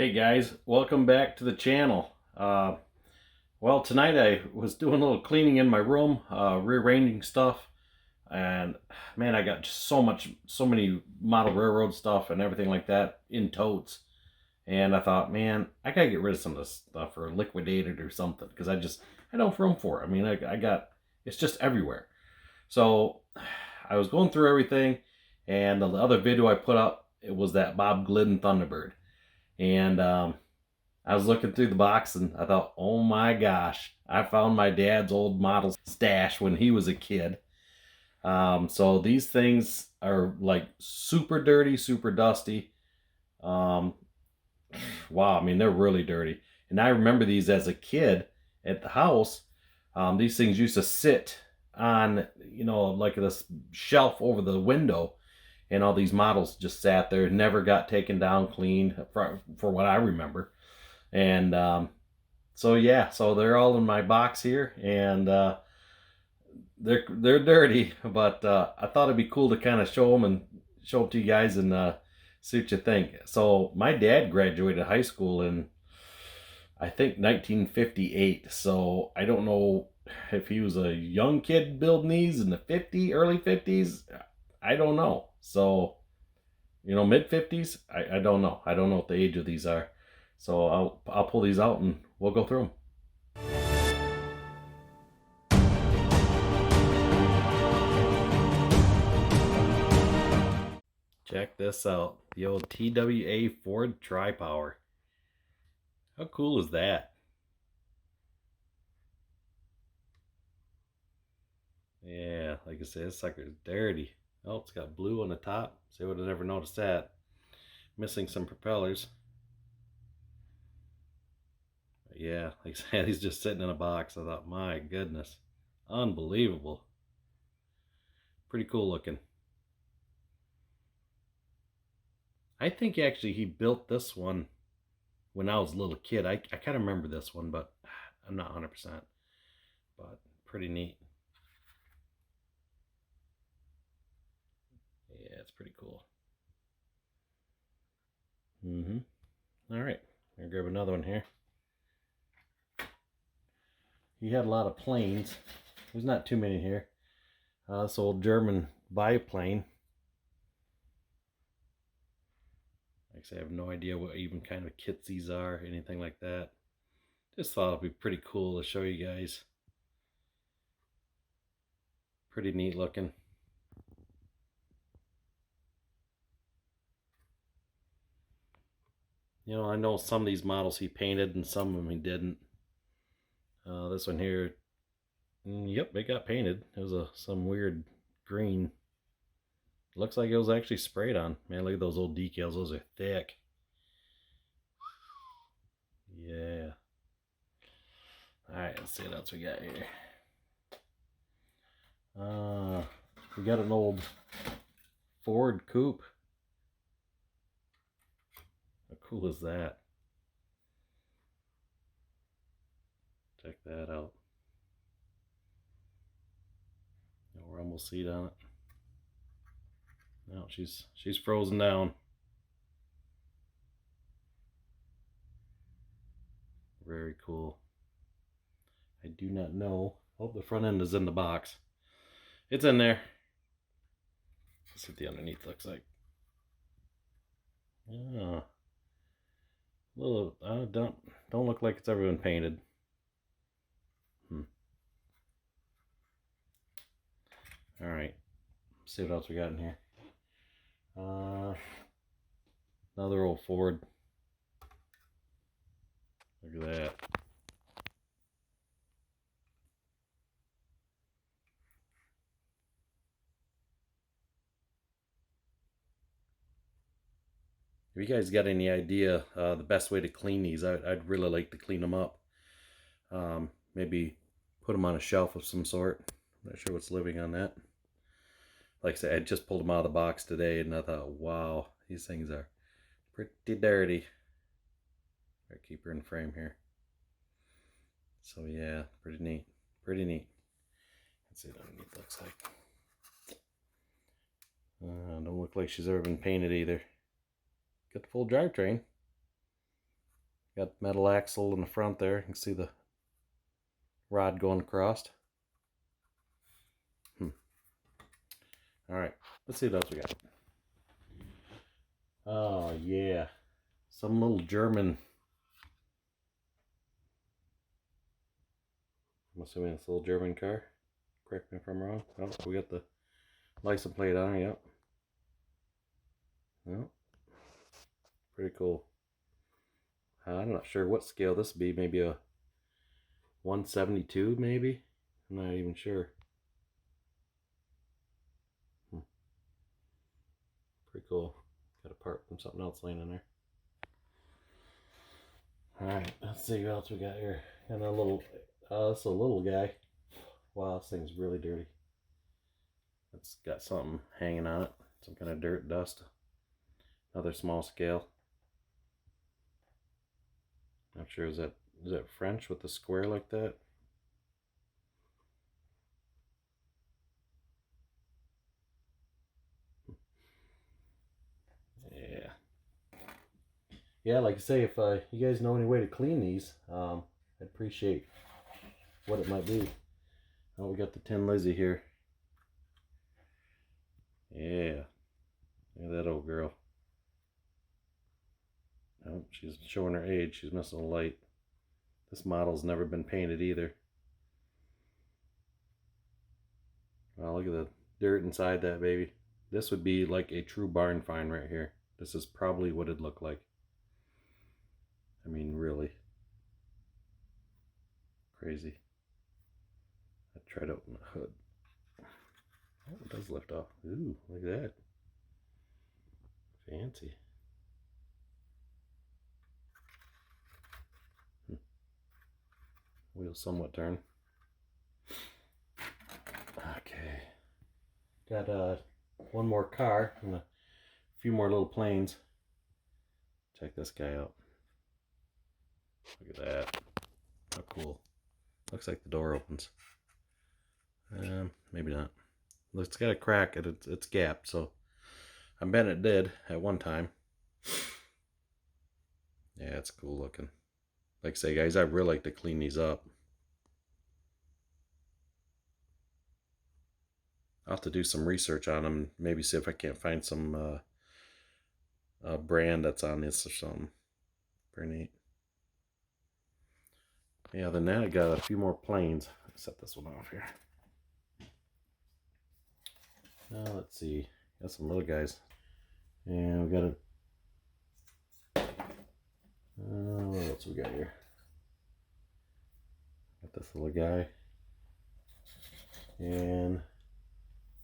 Hey guys, welcome back to the channel. Well, tonight I was doing a little cleaning in my room, rearranging stuff, and man, I got just so many model railroad stuff and everything like that in totes. And I thought, man, I gotta get rid of some of this stuff or liquidate it or something because I don't have room for it. I mean, I got it's just everywhere. So I was going through everything, and the other video I put up, it was that Bob Glidden Thunderbird. And I was looking through the box and I thought, oh my gosh, I found my dad's old model stash when he was a kid. So these things are like super dirty, super dusty. Um, wow, I mean, they're really dirty. And I remember these as a kid at the house. These things used to sit on, like this shelf over the window. And all these models just sat there, never got taken down, cleaned, for what I remember. And so yeah, so they're all in my box here, and they're dirty, but I thought it'd be cool to kind of show them to you guys and see what you think. So my dad graduated high school in I think 1958. So I don't know if he was a young kid building these in the early 50s. I don't know. So mid 50s. I don't know. I don't know what the age of these are. So I'll pull these out and we'll go through them. Check this out. The old TWA Ford Tri-Power. How cool is that? Yeah, like I said, this sucker's dirty. Oh, it's got blue on the top. See, I would have never noticed that. Missing some propellers. But yeah, like I said, he's just sitting in a box. I thought, my goodness. Unbelievable. Pretty cool looking. I think actually he built this one when I was a little kid. I kind of remember this one, but I'm not 100%. But pretty neat. Yeah, it's pretty cool. All right, I'll grab another one here. He had a lot of planes. There's not too many here. This old German biplane. Like I say, I have no idea what even kind of kits these are, anything like that. Just thought it'd be pretty cool to show you guys. Pretty neat looking. I know some of these models he painted and some of them he didn't. This one here, yep, it got painted. It was some weird green. Looks like it was actually sprayed on. Man, look at those old decals. Those are thick. Yeah. Alright, let's see what else we got here. We got an old Ford coupe. How cool is that? Check that out. No rumble seat on it. No, she's frozen down. Very cool. I do not know. Oh, the front end is in the box. It's in there. Let's see what the underneath looks like. Yeah. Little don't look like it's ever been painted. All right. Let's see what else we got in here. Another old Ford. Look at that. If you guys got any idea the best way to clean these, I'd really like to clean them up. Maybe put them on a shelf of some sort. I'm not sure what's living on that. Like I said, I just pulled them out of the box today and I thought, wow, these things are pretty dirty. I'll keep her in frame here. So yeah, pretty neat. Pretty neat. Let's see what underneath looks like. Don't look like she's ever been painted either. Got the full drivetrain. Got the metal axle in the front there. You can see the rod going across. Alright, let's see what else we got. Oh yeah, some little German, I'm assuming it's a little German car. Correct me if I'm wrong. Oh, we got the license plate on it, yep. Well, pretty cool. I'm not sure what scale this would be. Maybe a 172, maybe? I'm not even sure. Pretty cool. Got a part from something else laying in there. Alright, let's see what else we got here. Got a little, this is a little guy. Wow, this thing's really dirty. It's got something hanging on it. Some kind of dirt, dust. Another small scale. Not sure, is that French with the square like that? Yeah. Yeah, like I say, if you guys know any way to clean these, I'd appreciate what it might be. Oh, we got the Tin Lizzie here. Yeah. Look at that old girl. Oh, she's showing her age. She's missing a light. This model's never been painted either. Wow, look at the dirt inside that baby. This would be like a true barn find right here. This is probably what it'd look like. I mean, really. Crazy. I tried to open the hood. Oh, it does lift off. Ooh, look at that. Fancy. Wheels somewhat turn. Okay. Got one more car and a few more little planes. Check this guy out. Look at that. How cool. Looks like the door opens. Maybe not. It's got a crack at its gap, so I bet it did at one time. Yeah, it's cool looking. Like I say, guys, I'd really like to clean these up. I'll have to do some research on them. Maybe see if I can't find some brand that's on this or something. Pretty neat. Yeah, then that I got a few more planes. Set this one off here. Now let's see. Got some little guys. And we got a... what else we got here? Got this little guy. And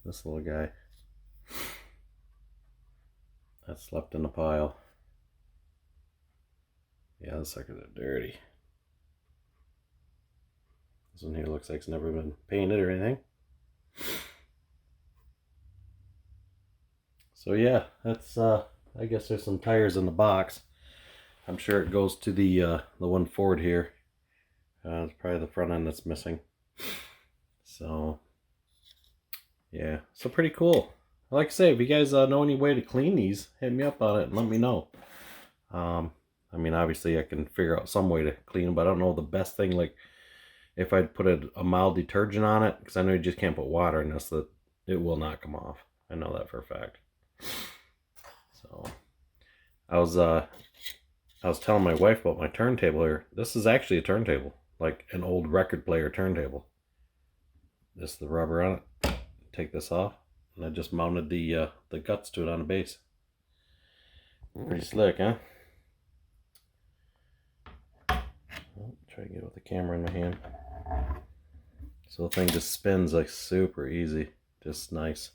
this little guy. That's left in the pile. Yeah, the suckers are dirty. This one here looks like it's never been painted or anything. So yeah, that's I guess there's some tires in the box. I'm sure it goes to the one forward here. It's probably the front end that's missing. So yeah, so pretty cool. Like I say, if you guys know any way to clean these, hit me up on it and let me know. I mean, obviously I can figure out some way to clean them, but I don't know the best thing. Like if I'd put a mild detergent on it, because I know you just can't put water in this, that it will not come off. I know that for a fact. So I was telling my wife about my turntable here. This is actually a turntable, like an old record player turntable. This is the rubber on it. Take this off, and I just mounted the guts to it on the base. Pretty slick, huh? I'll try to get it with the camera in my hand. So the thing just spins like super easy, just nice.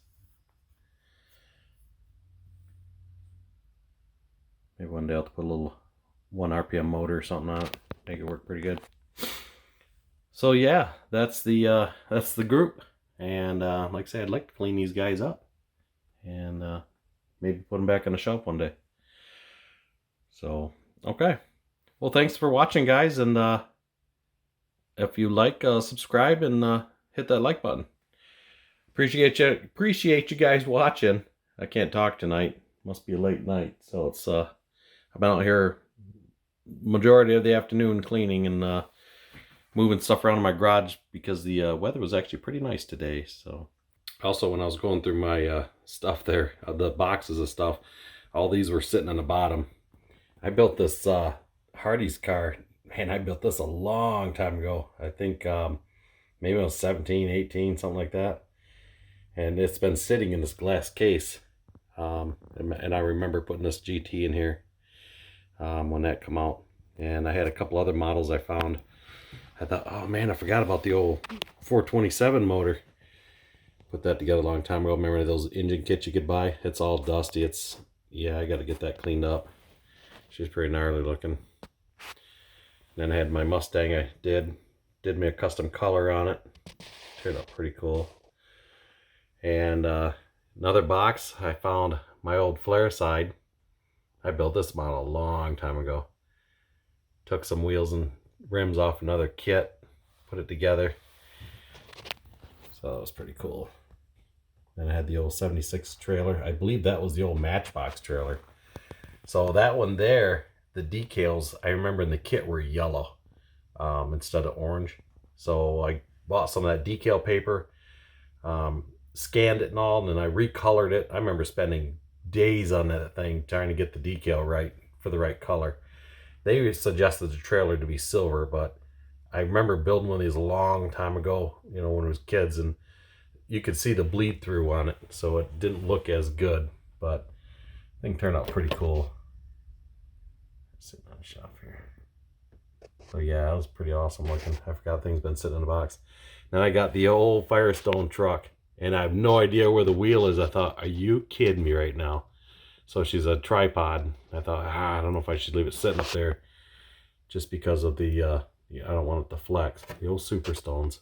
Maybe one day I'll have to put a little 1 RPM motor or something on it, make it work pretty good. So yeah, that's the group, and like I said, I'd like to clean these guys up, and maybe put them back on the shelf one day. So okay, well, thanks for watching, guys, and if you like, subscribe and hit that like button. Appreciate you guys watching. I can't talk tonight. Must be a late night, so it's I've been out here majority of the afternoon cleaning and moving stuff around in my garage because the weather was actually pretty nice today. So also, when I was going through my stuff there, the boxes of stuff, all these were sitting on the bottom. I built this Hardy's car. Man, I built this a long time ago. I think maybe I was 17, 18, something like that. And it's been sitting in this glass case. And I remember putting this GT in here when that come out. And I had a couple other models I found. I thought, oh man, I forgot about the old 427 motor. Put that together a long time ago. Remember those engine kits you could buy? It's all dusty. Yeah, I got to get that cleaned up. She's pretty gnarly looking. Then I had my Mustang. I did me a custom color on it. Turned out pretty cool. And another box, I found my old flare side. I built this model a long time ago. Took some wheels and rims off another kit, put it together. So that was pretty cool. Then I had the old 76 trailer. I believe that was the old Matchbox trailer. So that one there, the decals, I remember in the kit were yellow instead of orange. So I bought some of that decal paper, scanned it and all, and then I recolored it. I remember spending days on that thing trying to get the decal right for the right color. They suggested the trailer to be silver, but I remember building one of these a long time ago, you know, when we was kids, and you could see the bleed through on it, so it didn't look as good, but I think it turned out pretty cool. Sitting on the shelf here. So yeah, it was pretty awesome looking. I forgot things been sitting in the box. Then I got the old Firestone truck, and I have no idea where the wheel is. I thought, are you kidding me right now? So she's a tripod. I thought, I don't know if I should leave it sitting up there just because of the, I don't want it to flex. The old Superstones.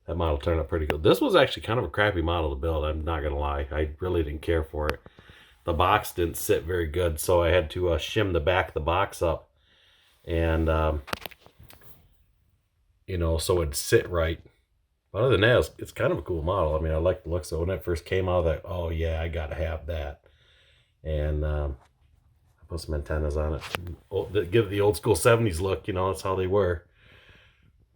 That model turned out pretty good. This was actually kind of a crappy model to build, I'm not going to lie. I really didn't care for it. The box didn't sit very good, so I had to shim the back of the box up. And, you know, so it'd sit right. But other than that, it's kind of a cool model. I mean, I like the looks of it. When it first came out, I thought, oh yeah, I got to have that. And I put some antennas on it. That give it the old school 70s look, you know, that's how they were.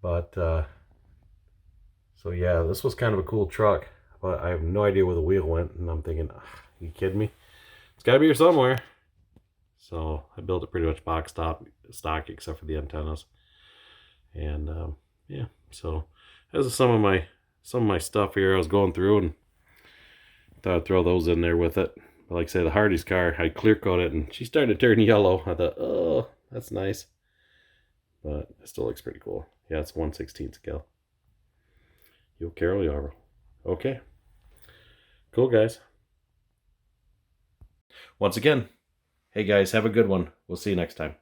But, so yeah, this was kind of a cool truck. But I have no idea where the wheel went. And I'm thinking, are you kidding me? It's got to be here somewhere. So I built it pretty much box stock except for the antennas. And yeah, so this is some of my stuff here I was going through, and thought I'd throw those in there with it. But like I say, the Hardy's car, I clear coated it, and she started to turn yellow. I thought, oh, that's nice. But it still looks pretty cool. Yeah, it's 1/16 scale. Yo, Carol Yarrow. Okay. Cool, guys. Once again, hey guys, have a good one. We'll see you next time.